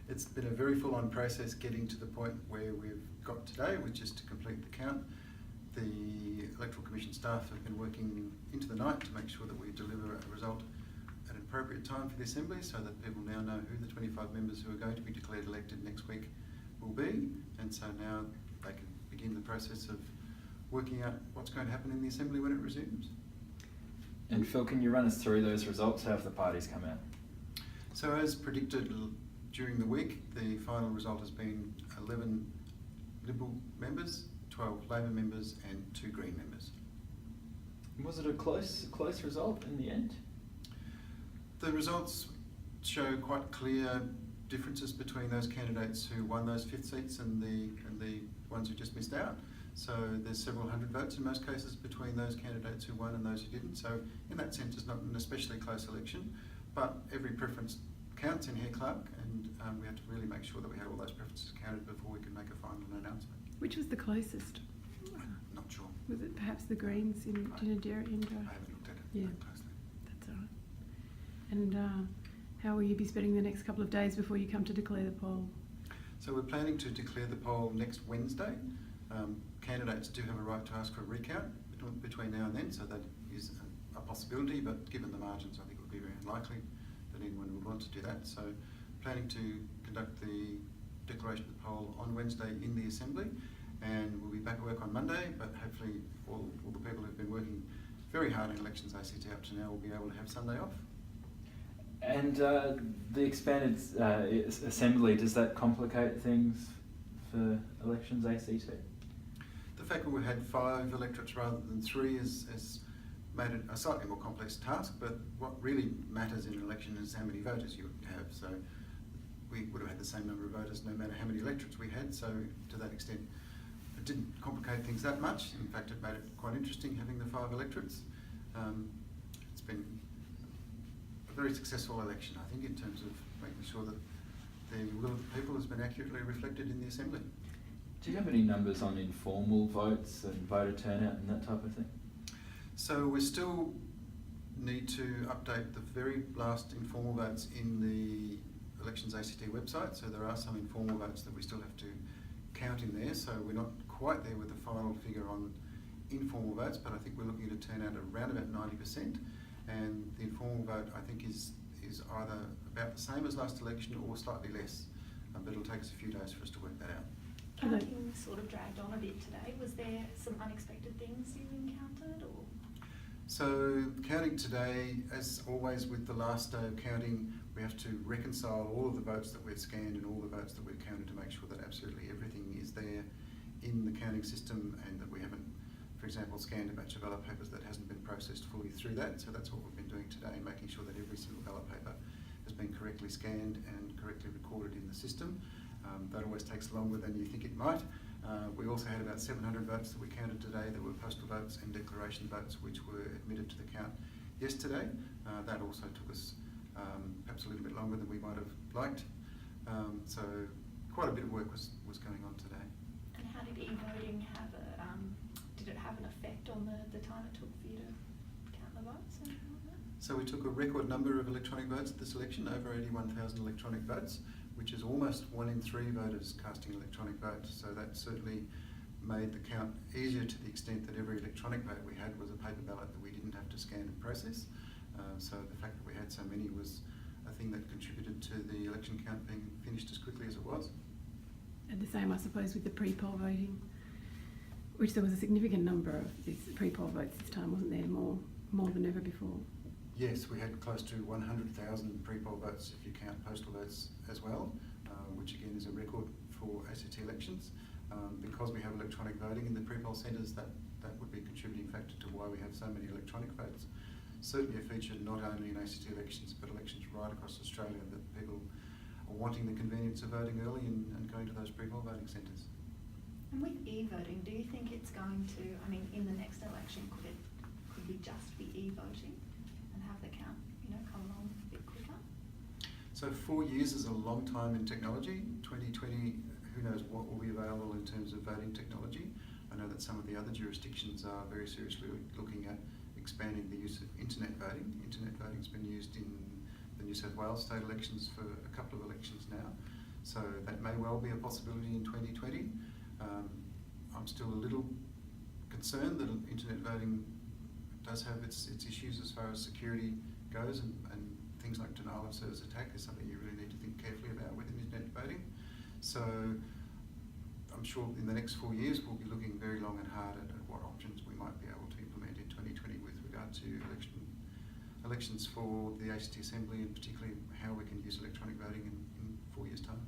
It's been a very full-on process getting to the point where we've got today, which is to complete the count. The Electoral Commission staff have been working into the night to make sure that we deliver a result at an appropriate time for the Assembly, so that people now know who the 25 members who are going to be declared elected next week will be, and so now they can begin the process of working out what's going to happen in the Assembly when it resumes. And Phil, can you run us through those results? How have the parties come out? So as predicted during the week, the final result has been 11 Liberal members, 12 Labor members and 2 Green members. Was it a close result in the end? The results show quite clear differences between those candidates who won those 5th seats and the ones who just missed out. So there's several hundred votes in most cases between those candidates who won and those who didn't. So in that sense, it's not an especially close election, but every preference counts in Hare Clark, and we had to really make sure that we had all those preferences counted before we could make a final announcement. Which was the closest? I'm not sure. Was it perhaps the Greens in Dinadera? I haven't looked at it that closely. That's all right. And how will you be spending the next couple of days before you come to declare the poll? So we're planning to declare the poll next Wednesday. Candidates do have a right to ask for a recount between now and then, so that is a possibility, but given the margins, I think it would be very unlikely that anyone would want to do that. So planning to conduct the declaration of the poll on Wednesday in the Assembly, and we'll be back at work on Monday, but hopefully all the people who've been working very hard in elections ACT up to now will be able to have Sunday off. And the expanded Assembly, does that complicate things for elections ACT? The fact that we've had 5 electorates rather than 3 has made it a slightly more complex task, but what really matters in an election is how many voters you have. So we would have had the same number of voters no matter how many electorates we had, so to that extent it didn't complicate things that much. In fact, it made it quite interesting having the 5 electorates. It's been a very successful election, I think, in terms of making sure that the will of the people has been accurately reflected in the Assembly. Do you have any numbers on informal votes and voter turnout and that type of thing? So we still need to update the very last informal votes in the Elections ACT website. So there are some informal votes that we still have to count in there. So we're not quite there with the final figure on informal votes, but I think we're looking at a turnout around about 90%. And the informal vote, I think, is either about the same as last election or slightly less. But it'll take us a few days for us to work that out. Counting sort of dragged on a bit today. Was there some unexpected things you encountered, or? So counting today, as always with the last day of counting, we have to reconcile all of the votes that we've scanned and all the votes that we've counted to make sure that absolutely everything is there in the counting system, and that we haven't, for example, scanned a batch of ballot papers that hasn't been processed fully through that. So that's what we've been doing today, making sure that every single ballot paper has been correctly scanned and correctly recorded in the system. That always takes longer than you think it might. We also had about 700 votes that we counted today that were postal votes and declaration votes which were admitted to the count yesterday. That also took us perhaps a little bit longer than we might have liked. So quite a bit of work was going on today. And how did e-voting have did it have an effect on the time it took for you to count the votes? So we took a record number of electronic votes at this election, over 81,000 electronic votes, which is almost 1 in 3 voters casting electronic votes. So that certainly made the count easier to the extent that every electronic vote we had was a paper ballot that we didn't have to scan and process. So the fact that we had so many was a thing that contributed to the election count being finished as quickly as it was. And the same, I suppose, with the pre-poll voting, which there was a significant number of these pre-poll votes this time, wasn't there? More than ever before. Yes, we had close to 100,000 pre-poll votes if you count postal votes as well, which again is a record for ACT elections. Because we have electronic voting in the pre-poll centres, that would be a contributing factor to why we have so many electronic votes. Certainly a feature not only in ACT elections, but elections right across Australia, that people are wanting the convenience of voting early and going to those pre-poll voting centres. And with e-voting, do you think it's going to, I mean, in the next election, could we just be e-voting and have the count, come along a bit quicker? So 4 years is a long time in technology. 2020, who knows what will be available in terms of voting technology. I know that some of the other jurisdictions are very seriously looking at expanding the use of internet voting. Internet voting has been used in the New South Wales state elections for a couple of elections now. So that may well be a possibility in 2020. I'm still a little concerned that internet voting does have its issues as far as security goes, and things like denial of service attack is something you really need to think carefully about with internet voting. So I'm sure in the next 4 years we'll be looking very long and hard at what options we might be able to implement in 2020 with regard to elections for the ACT Assembly, and particularly how we can use electronic voting in 4 years' time.